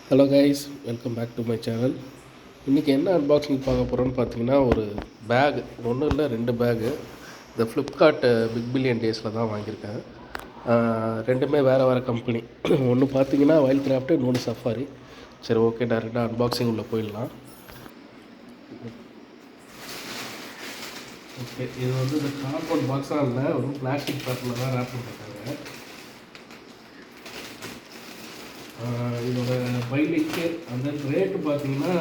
Hello guys, welcome back to my channel. இன்றைக்கி என்ன unboxing பார்க்க போகிறோன்னு பார்த்தீங்கன்னா, ஒரு பேக், ஒன்றும் இல்லை 2 பேகு. இந்த ஃப்ளிப்கார்ட் பிக் பில்லியன் டேஸில் தான் வாங்கியிருக்கேன். ரெண்டுமே வேறு கம்பெனி. ஒன்று பார்த்தீங்கன்னா வைல்ட் கிராஃப்ட்டு, இன்னொன்று சஃபாரி. சரி, ஓகே, டேரெக்டாக அன்பாக்சிங் உள்ளே போயிடலாம். ஓகே, இது வந்து இந்த கார்போர்ட் பாக்ஸாக இல்லை, ஒரு பிளாஸ்டிக் பேப்பரில் தான் ரேப் பண்ணியிருக்காங்க. இதோட பைலிங்க்கு அந்த ரேட்டு பார்த்தீங்கன்னா,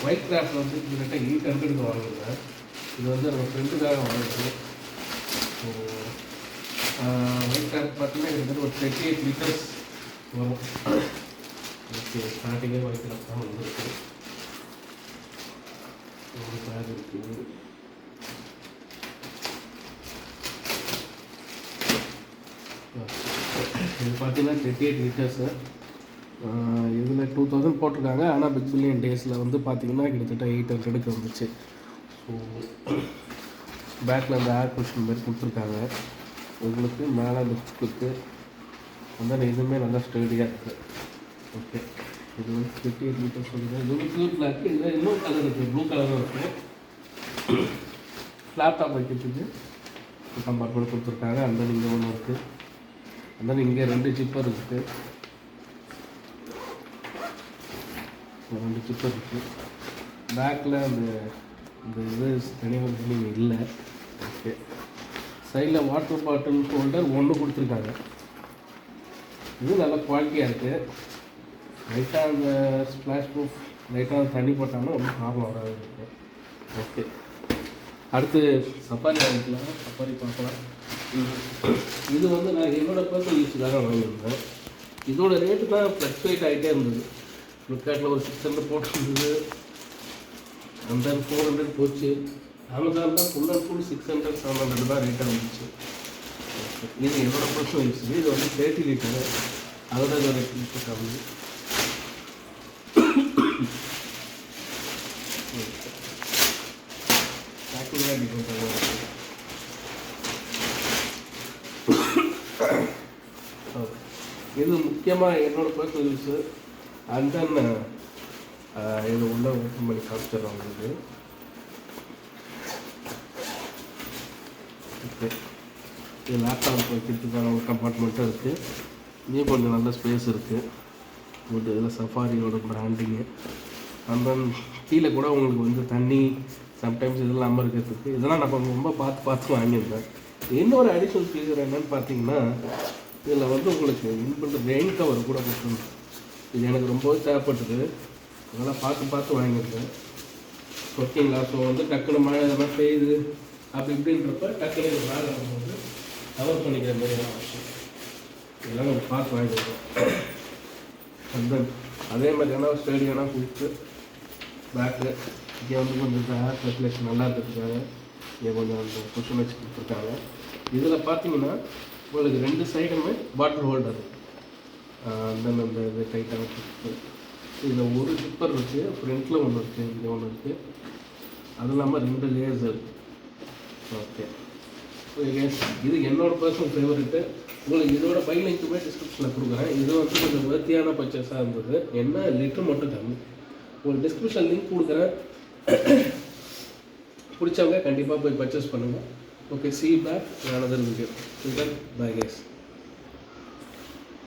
ஒயிட் கிராஃப்ட் வந்து கிட்டத்தட்ட 800 வாங்கியிருந்தேன். இது வந்து நம்ம ஃப்ரெண்டுக்காக வாங்கினது. ஸோ ஒயிட் கிராஃப்ட் பார்த்தீங்கன்னா கிட்டத்தட்ட ஒரு 38 லிட்டர்ஸ் வரும். ஓகே, ஸ்டார்டிங்கே ஒயிட் கிராஃப்ட் தான் வந்துருக்கு. ஒரு பேக் இருக்குது. இது பார்த்தீங்கன்னா 38 லிட்டர்ஸு. இதில் 2000 போட்டிருக்காங்க. ஆனால் பிக் பில்லியன் டேஸில் வந்து பார்த்தீங்கன்னா கிட்டத்தட்ட 800க்கு வந்துச்சு. ஸோ பேக்கில் அந்த ஏர் குஷன் மாதிரி கொடுத்துருக்காங்க. உங்களுக்கு மேலே அந்த புக்கு அந்த இதுவுமே நல்லா ஸ்டடியாக இருக்குது. ஓகே, இது வந்து 38 லிட்டர்ஸ் சொல்லுங்கள். இது வந்து ப்யூர் பிளாக்கு. இதில் இன்னொரு கலர் இருக்குது, ப்ளூ கலரும் இருக்குது. லேப்டாப் வைக்கிறதுக்கு கம்பார்ட்மெண்ட் கொடுத்துருக்காங்க. அந்த இங்கே ஒன்று இருக்குது. அந்த இங்கே 2 ஜிப்பர் இருக்குது. 2 ஜிப்பர் இருக்குது. பேக்கில் இந்த இது தனியாக இல்லை. ஓகே, சைடில் வாட்டர் பாட்டில் ஹோல்டர் ஒன்று கொடுத்துருக்காங்க. இது நல்ல குவாலிட்டியாக இருக்குது. லைட்டாக அந்த ஸ்ப்ளாஷ் ப்ரூஃப், லைட்டாக தண்ணி போட்டாலும் ஒன்றும் ப்ராப்ளம் வராது இருக்குது. ஓகே, அடுத்து சஃபாரி வாங்கிக்கலாம். சஃபாரி பார்க்கலாம். இது வந்து நான் என்னோடய பர்சனல் யூஸுக்காக வாங்கியிருந்தேன். இதோட ரேட்டு தான் ஃப்ளக்சுவேட் ஆகிட்டே இருந்தது. ஃப்ளிப்கார்ட்டில் ஒரு 600 போட்டுருந்தது, அந்த 400 போச்சு. அமேசான் தான் ஃபுல் அண்ட் ஃபுல் 600 700 தான் ரேட்டாக வந்துச்சு. இது என்னோடய பர்சனல் யூஸ். இது வந்து 30 லிட்டரு, அதோட ஒரு 8 லிட்டர் கம்மி. பேக்கிங்காக டிஃப்ரெண்ட்டாக இது முக்கியமாக என்னோடய பர்சனல் யூஸு. அண்ட் தென் இது உள்ள ஓப்பன் பண்ணி காமிச்சிடுறோம் உங்களுக்கு. ஓகே, இது லேப்டாப் வைக்கிறதுக்கான ஒரு கம்பார்ட்மெண்ட்டும் இருக்குது. இங்கேயும் கொஞ்சம் நல்ல ஸ்பேஸ் இருக்குது. உங்களுக்கு இதில் சஃபாரியோட பிராண்டிங்கு. அண்ட் தென் கீழே கூட உங்களுக்கு வந்து தண்ணி சம்டைம்ஸ் இதெல்லாம் நம்ம இருக்கிறதுக்கு இதெல்லாம் நம்ம ரொம்ப பார்த்து வாங்கியிருந்தேன். இன்னொரு அடிஷ்னல் ஃபீச்சர் என்னென்னு பார்த்தீங்கன்னா, இதில் வந்து உங்களுக்கு இன்பில்ட் ரெயின் கவர் கூட கொடுத்துருந்தோம். இது எனக்கு ரொம்பவே தேவைப்பட்டது. அதெல்லாம் பார்த்து வாங்கியிருந்தேன். ஓகேங்களா? ஸோ வந்து டக்குனு மழை இதெல்லாம் பெய்யுது அப்படி இப்படின்றப்ப டக்குனு இது மேலே வந்து கவர் பண்ணிக்கிற மாதிரியான விஷயம். இதெல்லாம் நம்ம பார்த்து வாங்கியிருக்கோம். அந்த அதே மாதிரியான ஸ்டேடியான கொடுத்து பேக்கு இங்கே வந்து கொஞ்சம் ஏர் சர்க்குலேஷன் நல்லா இருக்கிறதுக்காக இங்கே கொஞ்சம் அந்த குஷன் வச்சு கொடுத்துருக்காங்க. இதில் பார்த்தீங்கன்னா உங்களுக்கு 2 சைடுமே பாட்டில் ஹோல்டர். தென் அந்த இது டைட்டாக வச்சுருக்கு. இதில் ஒரு ஜிப்பர் இருக்குது, ஃப்ரண்ட்டில் ஒன்று இருக்குது, இங்கே ஒன்று இருக்குது. அது இல்லாமல் 2 லேயர்ஸ் இருக்குது. ஓகே, இது என்னோடய பர்சனல் ஃபேவரெட்டு. உங்களுக்கு இதோட பை லிங்க்குமே டிஸ்கிரிப்ஷனில் கொடுக்குறேன். இது வந்து கொஞ்சம் வர்த்தியான பர்ச்சேஸாக இருந்தது. என்ன லிட்டர் மட்டும் கம்மி. உங்களுக்கு டிஸ்கிரிப்ஷன் லிங்க் கொடுக்குறேன். பிடிச்சவங்க கண்டிப்பாக போய் பர்ச்சேஸ் பண்ணுங்கள். Okay, see you back in another video. Till then, bye guys.